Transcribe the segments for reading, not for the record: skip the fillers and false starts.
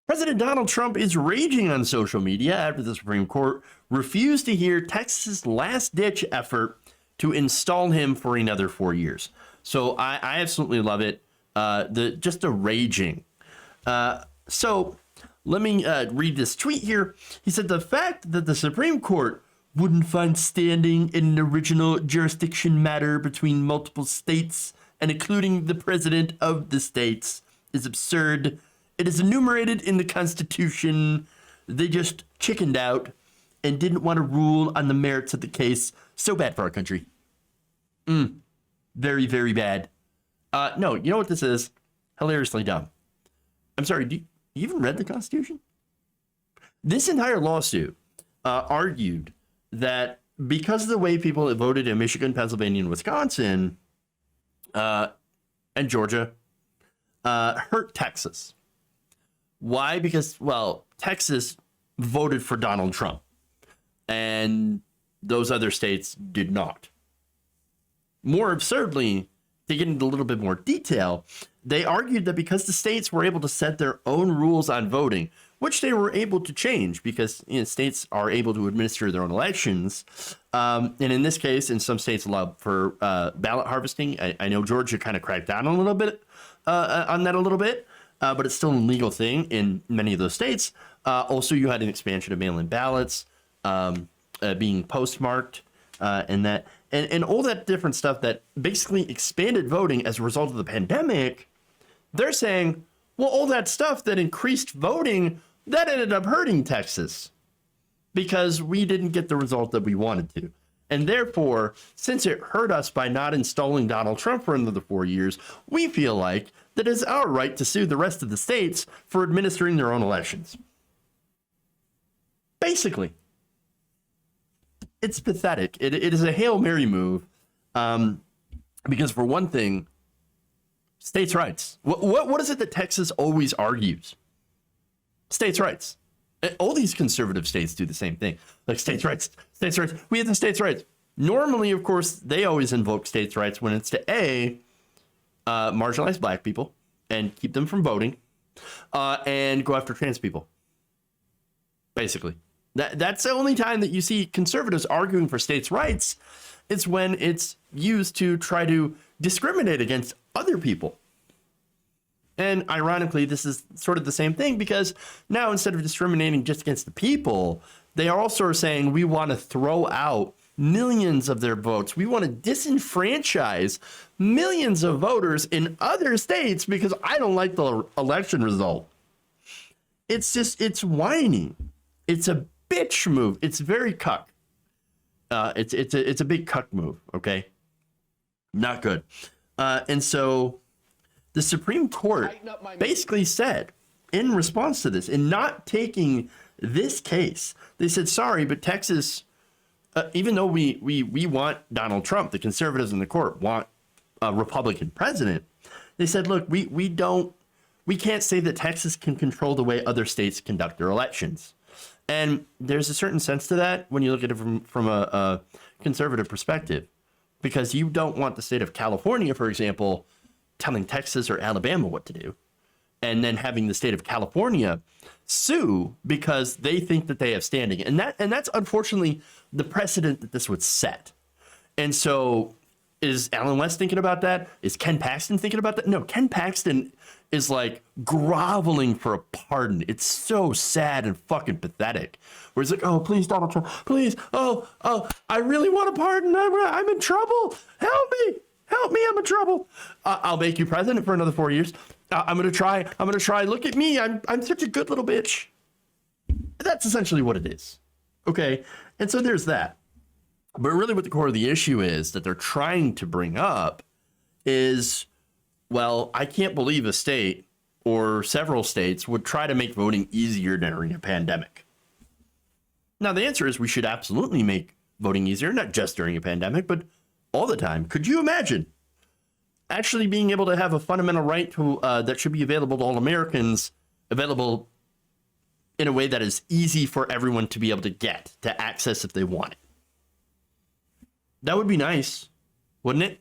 President Donald Trump is raging on social media after the Supreme Court refused to hear Texas' last-ditch effort to install him for another 4 years. So I absolutely love it. Just the raging. So let me read this tweet here. He said, the fact that the Supreme Court wouldn't find standing in an original jurisdiction matter between multiple states and including the president of the states is absurd. It is enumerated in the Constitution. They just chickened out and didn't want to rule on the merits of the case. So bad for our country. Very, very bad. No, you know what this is? Hilariously dumb. I'm sorry, you even read the Constitution? This entire lawsuit argued that because of the way people voted in Michigan, Pennsylvania, and Wisconsin, and Georgia, hurt Texas. Why? Because, well, Texas voted for Donald Trump, and those other states did not. More absurdly, to get into a little bit more detail, they argued that because the states were able to set their own rules on voting, which they were able to change because states are able to administer their own elections. And in this case, in some states allow for ballot harvesting. I know Georgia kind of cracked down a little bit on that a little bit, but it's still a legal thing in many of those states. Also, you had an expansion of mail-in ballots being postmarked and all that different stuff that basically expanded voting as a result of the pandemic. They're saying, well, all that stuff that increased voting, that ended up hurting Texas because we didn't get the result that we wanted to. And therefore, since it hurt us by not installing Donald Trump for another 4 years, we feel like that it's our right to sue the rest of the states for administering their own elections. Basically. It's pathetic. It is a Hail Mary move because, for one thing, states' rights. What is it that Texas always argues? States' rights. All these conservative states do the same thing. Like states' rights, states' rights. We have the states' rights. Normally, of course, they always invoke states' rights when it's to marginalize black people and keep them from voting and go after trans people. Basically. That's the only time that you see conservatives arguing for states' rights. It's when it's used to try to discriminate against other people. And ironically, this is sort of the same thing because now instead of discriminating just against the people, they are also saying we want to throw out millions of their votes. We want to disenfranchise millions of voters in other states because I don't like the election result. It's whining. It's a bitch move. It's very cuck. It's a big cuck move. Okay, not good. And so the Supreme Court basically said in response to this, in not taking this case, they said, sorry, but Texas, even though we want Donald Trump, the conservatives in the court want a Republican president. They said, look, we can't say that Texas can control the way other states conduct their elections. And there's a certain sense to that when you look at it from a conservative perspective, because you don't want the state of California, for example, telling Texas or Alabama what to do, and then having the state of California sue because they think that they have standing. And that's unfortunately the precedent that this would set. And so is Alan West thinking about that? Is Ken Paxton thinking about that? No, Ken Paxton is like groveling for a pardon. It's so sad and fucking pathetic. Where he's like, oh, please, Donald Trump, please. Oh, I really want a pardon. I'm in trouble. Help me, I'm in trouble. I'll make you president for another 4 years. I'm going to try. Look at me. I'm such a good little bitch. That's essentially what it is. Okay. And so there's that. But really what the core of the issue is that they're trying to bring up is, well, I can't believe a state or several states would try to make voting easier during a pandemic. Now, the answer is we should absolutely make voting easier, not just during a pandemic, but all the time. Could you imagine actually being able to have a fundamental right to that should be available to all Americans, available in a way that is easy for everyone to be able to get, to access if they want it? That would be nice, wouldn't it?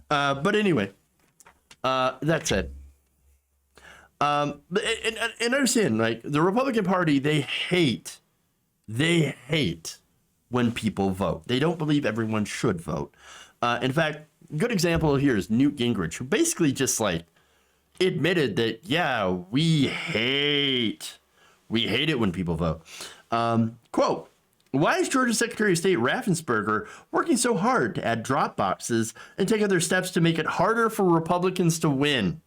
But anyway, that's it. And understand, like, the Republican Party, they hate when people vote. They don't believe everyone should vote. In fact, good example here is Newt Gingrich, who basically just like admitted that, yeah, we hate it when people vote. Quote, why is Georgia Secretary of State Raffensperger working so hard to add drop boxes and take other steps to make it harder for Republicans to win?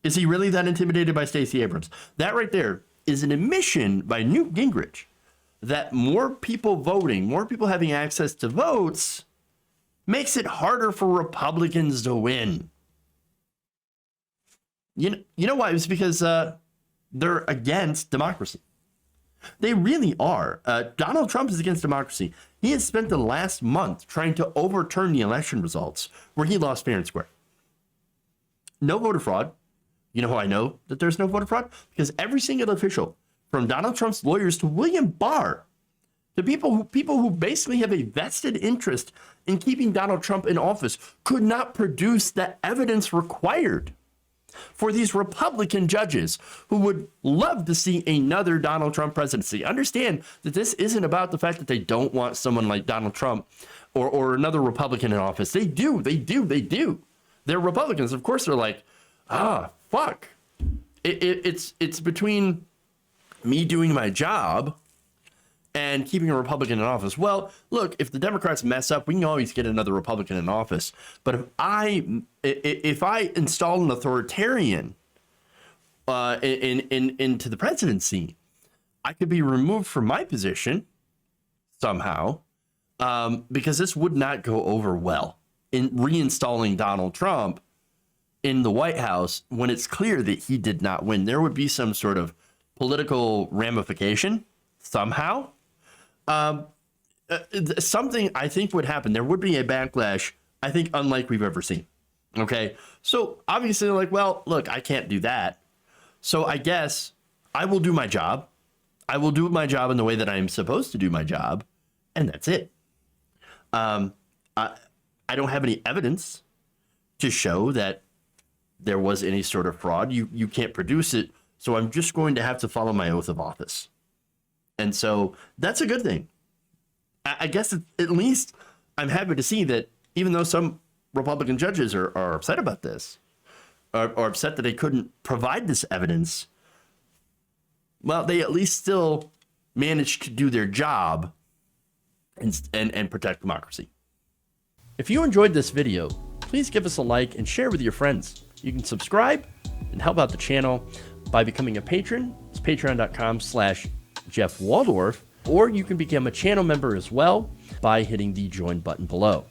Is he really that intimidated by Stacey Abrams? That right there is an admission by Newt Gingrich that more people voting, more people having access to votes makes it harder for Republicans to win. You know why? It's because they're against democracy. They really are. Donald Trump is against democracy. He has spent the last month trying to overturn the election results where he lost fair and square. No voter fraud. You know how I know that there's no voter fraud? Because every single official, from Donald Trump's lawyers to William Barr, to people who basically have a vested interest in keeping Donald Trump in office, could not produce the evidence required for these Republican judges who would love to see another Donald Trump presidency. Understand that this isn't about the fact that they don't want someone like Donald Trump or another Republican in office. They do. They're Republicans. Of course, they're like, fuck. It's between me doing my job and keeping a Republican in office. Well, look, if the Democrats mess up, we can always get another Republican in office. But if I install an authoritarian into the presidency, I could be removed from my position somehow, because this would not go over well in reinstalling Donald Trump in the White House when it's clear that he did not win. There would be some sort of political ramification somehow. Something I think would happen. There would be a backlash, I think, unlike we've ever seen. Okay. So obviously they're like, well, look, I can't do that. So I guess I will do my job. I will do my job in the way that I am supposed to do my job. And that's it. I don't have any evidence to show that there was any sort of fraud. You can't produce it. So I'm just going to have to follow my oath of office. And so that's a good thing. I guess at least I'm happy to see that even though some Republican judges are upset about this, are upset that they couldn't provide this evidence, well, they at least still managed to do their job and protect democracy. If you enjoyed this video, please give us a like and share with your friends. You can subscribe and help out the channel by becoming a patron. It's patreon.com/Jeff Waldorf, or you can become a channel member as well by hitting the join button below.